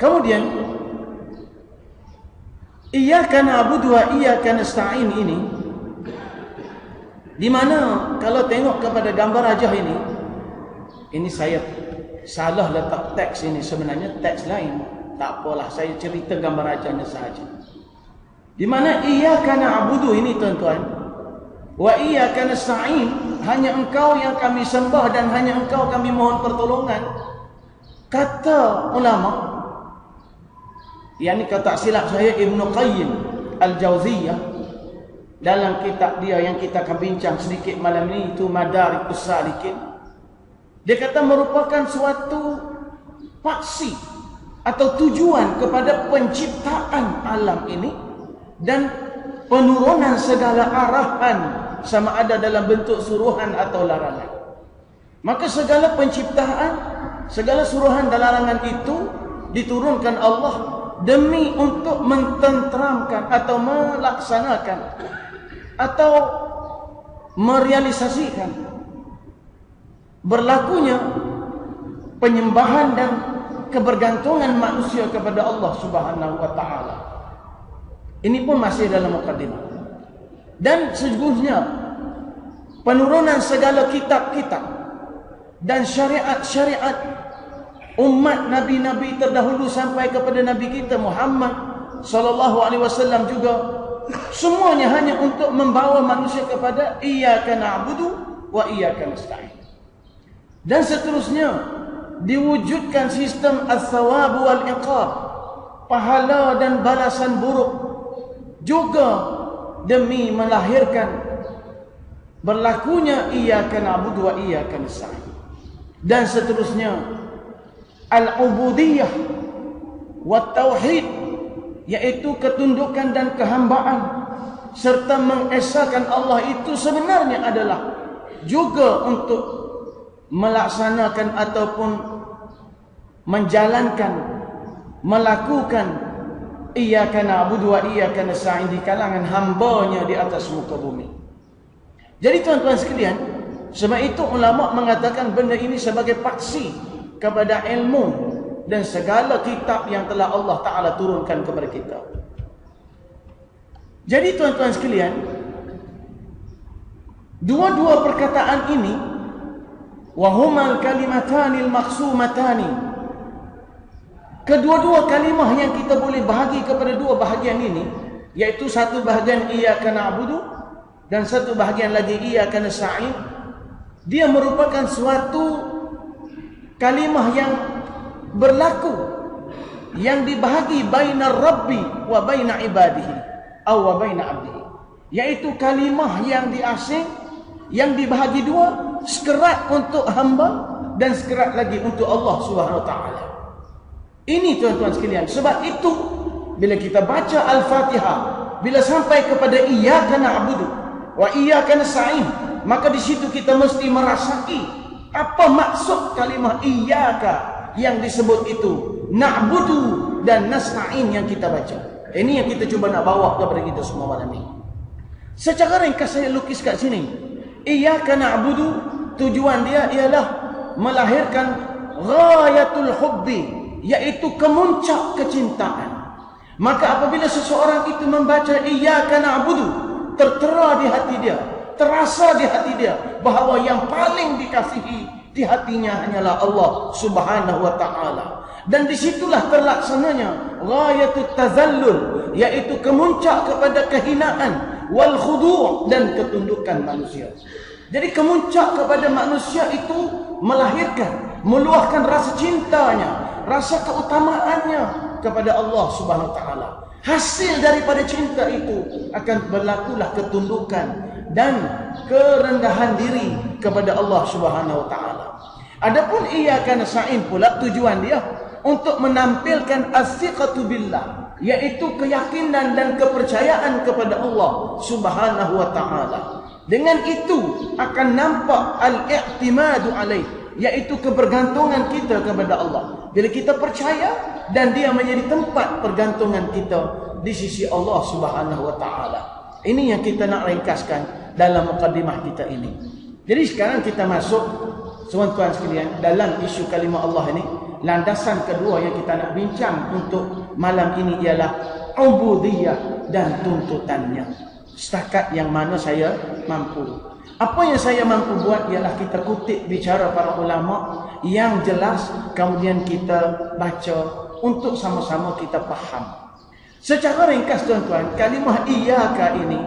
Kemudian iyyaka na'budu wa iyyaka nasta'in ini, di mana kalau tengok kepada gambar rajah ini saya salah letak teks ini, sebenarnya teks lain. Tak apalah, saya cerita gambar rajahnya sahaja. Di mana iyyaka na'budu ini tuan-tuan, wa iyyaka nasta'in, hanya engkau yang kami sembah dan hanya engkau kami mohon pertolongan. Kata ulama, yang ini kata silap saya Ibnu Qayyim Al-Jauziyah dalam kitab dia yang kita akan bincang sedikit malam ini, itu Madarikus Salikin. Dia kata merupakan suatu paksi atau tujuan kepada penciptaan alam ini dan penurunan segala arahan, sama ada dalam bentuk suruhan atau larangan. Maka segala penciptaan, segala suruhan dan larangan itu diturunkan Allah demi untuk mententeramkan atau melaksanakan atau merealisasikan berlakunya penyembahan dan kebergantungan manusia kepada Allah Subhanahu wa taala. Ini pun masih dalam mukadimah. Dan sesungguhnya penurunan segala kitab-kitab dan syariat-syariat umat nabi-nabi terdahulu sampai kepada nabi kita Muhammad sallallahu alaihi wasallam juga, semuanya hanya untuk membawa manusia kepada iyyaka na'budu wa iyyaka nasta'in. Dan seterusnya diwujudkan sistem as-sawab wal iqab, pahala dan balasan buruk, juga demi melahirkan berlakunya iyyaka na'budu wa iyyaka nasta'in. Dan seterusnya al-ubudiyah wa tauhid, yaitu ketundukan dan kehambaan serta mengesahkan Allah itu sebenarnya adalah juga untuk melaksanakan ataupun menjalankan, melakukan iyyaka na'budu wa iyyaka nasta'in di kalangan hambanya di atas muka bumi. Jadi tuan-tuan sekalian, sebab itu ulama mengatakan benda ini sebagai paksi kepada ilmu dan segala kitab yang telah Allah Ta'ala turunkan kepada kita. Jadi tuan-tuan sekalian, dua-dua perkataan ini, wahumal kalimatanil maksumatani, kedua-dua kalimah yang kita boleh bahagi kepada dua bahagian ini, yaitu satu bahagian iyyaka na'budu dan satu bahagian lagi iyyaka nasta'in, dia merupakan suatu kalimah yang berlaku, yang dibahagi baina rabbi wa baina ibadihi aw wa baina abdihi, yaitu kalimah yang diasing, yang dibahagi dua, sekerat untuk hamba dan sekerat lagi untuk Allah Subhanahu wa taala. Ini tuan-tuan sekalian, sebab itu bila kita baca Al-Fatihah, bila sampai kepada iyyaka na'budu wa iyyaka nasta'in, maka di situ kita mesti merasai apa maksud kalimah iyyaka yang disebut itu, na'budu dan nasta'in yang kita baca. Ini yang kita cuba nak bawa kepada kita semua malam ini. Secara ringkas saya lukis kat sini. Iyyaka na'budu, tujuan dia ialah melahirkan ghayatul hubbi, yaitu kemuncak kecintaan. Maka apabila seseorang itu membaca iyyaka na'budu, tertera di hati dia, terasa di hati dia bahawa yang paling dikasihi di hatinya hanyalah Allah Subhanahu wa taala. Dan disitulah terlaksananya ghayatut tazallul, yaitu kemuncak kepada kehinaan, wal khudu' dan ketundukan manusia. Jadi kemuncak kepada manusia itu melahirkan, meluahkan rasa cintanya, rasa keutamaannya kepada Allah Subhanahu wa taala. Hasil daripada cinta itu akan berlakulah ketundukan dan kerendahan diri kepada Allah Subhanahu wa taala. Adapun iyyaka nasta'in pula, tujuan dia untuk menampilkan as-siqatu billah, yaitu keyakinan dan kepercayaan kepada Allah Subhanahu wa taala. Dengan itu akan nampak al-i'timadu alaih, yaitu kebergantungan kita kepada Allah. Bila kita percaya dan dia menjadi tempat pergantungan kita di sisi Allah Subhanahu wa taala. Ini yang kita nak ringkaskan dalam mukadimah kita ini. Jadi sekarang kita masuk, tuan-tuan sekalian, dalam isu kalimah Allah ini. landasan kedua yang kita nak bincang untuk malam ini ialah ubudiyah dan tuntutannya. Setakat yang mana saya mampu. Apa yang saya mampu buat ialah kita kutip bicara para ulama yang jelas, kemudian kita baca untuk sama-sama kita faham. Secara ringkas tuan-tuan, kalimah iyyaka ini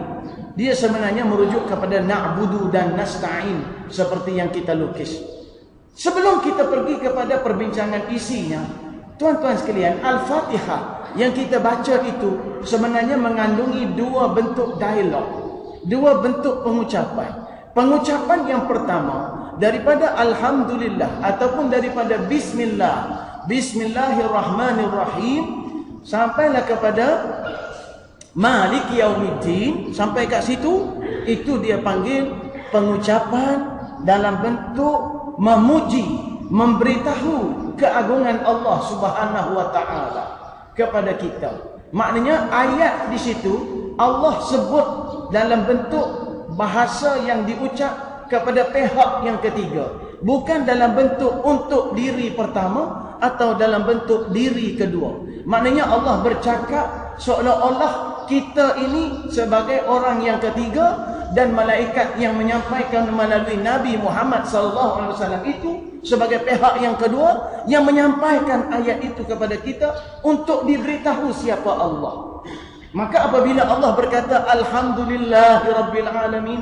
dia sebenarnya merujuk kepada na'budu dan nasta'in seperti yang kita lukis. Sebelum kita pergi kepada perbincangan isinya, tuan-tuan sekalian, Al-Fatihah yang kita baca itu sebenarnya mengandungi dua bentuk dialog, dua bentuk pengucapan. Pengucapan yang pertama daripada Alhamdulillah ataupun daripada Bismillah, Bismillahirrahmanirrahim, sampailah kepada Maliki Yaumiddin, sampai kat situ, itu dia panggil pengucapan dalam bentuk memuji, memberitahu keagungan Allah Subhanahu wa taala kepada kita. Maknanya ayat di situ Allah sebut dalam bentuk bahasa yang diucap kepada pihak yang ketiga, bukan dalam bentuk untuk diri pertama atau dalam bentuk diri kedua. Maknanya Allah bercakap seolah-olah kita ini sebagai orang yang ketiga dan malaikat yang menyampaikan melalui Nabi Muhammad SAW itu sebagai pihak yang kedua yang menyampaikan ayat itu kepada kita untuk diberitahu siapa Allah. Maka apabila Allah berkata Alhamdulillahirabbil alamin,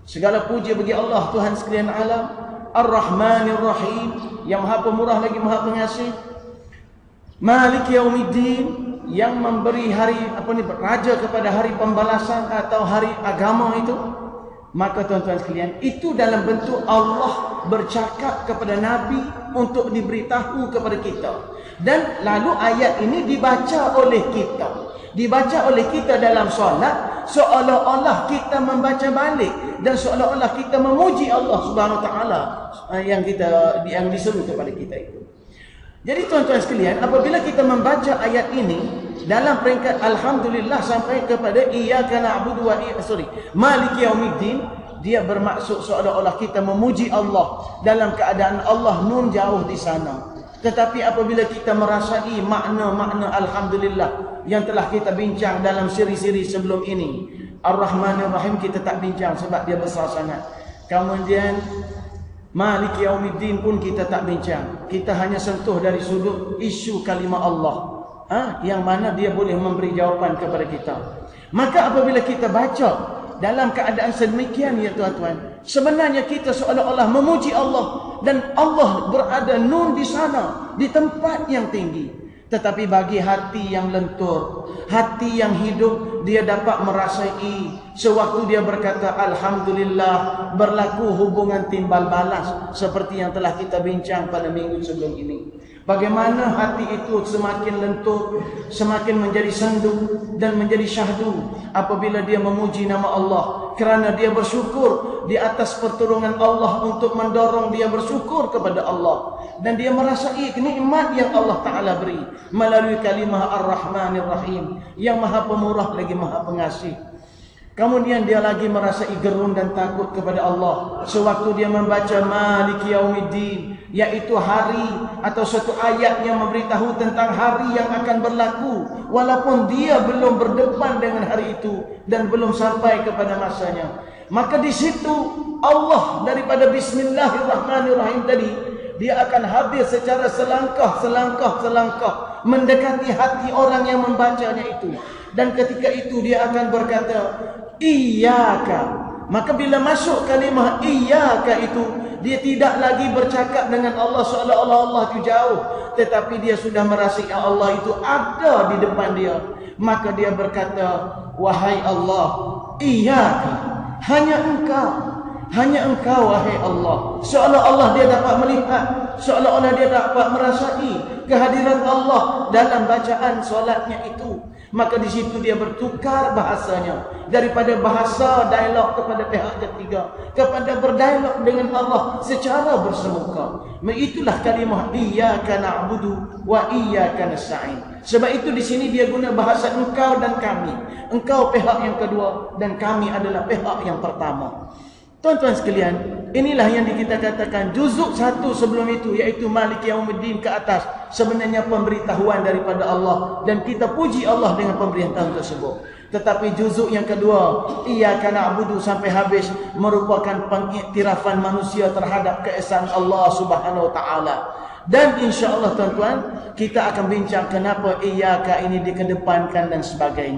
segala puji bagi Allah Tuhan sekalian alam, Ar-Rahmanir Rahim, yang Maha Pemurah lagi Maha Pengasih, Maliki Yaumiddin, yang memberi hari raja kepada hari pembalasan atau hari agama itu. Maka tuan-tuan sekalian, itu dalam bentuk Allah bercakap kepada Nabi untuk diberitahu kepada kita. Dan lalu ayat ini dibaca oleh kita. Dibaca oleh kita dalam solat, seolah-olah kita membaca balik dan seolah-olah kita memuji Allah Subhanahu wa taala yang diseru kepada kita itu. Jadi tuan-tuan sekalian, apabila kita membaca ayat ini dalam peringkat Alhamdulillah sampai kepada iyyaka na'budu wa Maliki Yaumiddin, dia bermaksud seolah-olah kita memuji Allah dalam keadaan Allah nun jauh di sana. Tetapi apabila kita merasai makna-makna Alhamdulillah yang telah kita bincang dalam siri-siri sebelum ini, Ar-Rahmanir Rahim kita tak bincang sebab dia besar sangat. Kemudian Maliki Yaumiddin pun kita tak bincang. Kita hanya sentuh dari sudut isu kalimah Allah, yang mana dia boleh memberi jawapan kepada kita. Maka apabila kita baca dalam keadaan sedemikian ya tuan-tuan, sebenarnya kita seolah-olah memuji Allah dan Allah berada nun di sana, di tempat yang tinggi. Tetapi bagi hati yang lentur, hati yang hidup, dia dapat merasai sewaktu dia berkata Alhamdulillah, berlaku hubungan timbal balas seperti yang telah kita bincang pada minggu sebelum ini. Bagaimana hati itu semakin lentur, semakin menjadi sendu dan menjadi syahdu apabila dia memuji nama Allah, kerana dia bersyukur di atas pertolongan Allah untuk mendorong dia bersyukur kepada Allah, dan dia merasai nikmat yang Allah Ta'ala beri melalui kalimah Ar-Rahmanir Rahim, yang Maha Pemurah lagi Maha Pengasih. Kemudian dia lagi merasai gerun dan takut kepada Allah sewaktu dia membaca Maliki Yaumiddin, yaitu hari atau satu ayat yang memberitahu tentang hari yang akan berlaku walaupun dia belum berdepan dengan hari itu dan belum sampai kepada masanya. Maka di situ Allah daripada Bismillahirrahmanirrahim tadi, dia akan hadir secara selangkah mendekati hati orang yang membacanya itu. Dan ketika itu dia akan berkata Iyyaka. Maka bila masuk kalimah Iyyaka itu, dia tidak lagi bercakap dengan Allah seolah-olah Allah itu jauh, tetapi dia sudah merasai Allah itu ada di depan dia. Maka dia berkata, wahai Allah, Iyyaka, hanya engkau wahai Allah. Seolah-olah dia dapat melihat, seolah-olah dia dapat merasai kehadiran Allah dalam bacaan solatnya itu. Maka di situ dia bertukar bahasanya daripada bahasa dialog kepada pihak ketiga kepada berdialog dengan Allah secara bersemuka. Itulah kalimah iyyaka na'budu wa iyyaka nasta'in. Sebab itu di sini dia guna bahasa engkau dan kami. Engkau pihak yang kedua dan kami adalah pihak yang pertama. Tuan-tuan sekalian, Inilah yang kita katakan juzuk satu sebelum itu, iaitu Malik Yaumiddin ke atas, sebenarnya pemberitahuan daripada Allah, dan kita puji Allah dengan pemberitahuan tersebut. Tetapi juzuk yang kedua, Iyyaka na'budu sampai habis, merupakan pengiktirafan manusia terhadap keesaan Allah Subhanahu wa taala. Dan insya-Allah tuan-tuan, kita akan bincang kenapa Iyyaka ini dikedepankan dan sebagainya.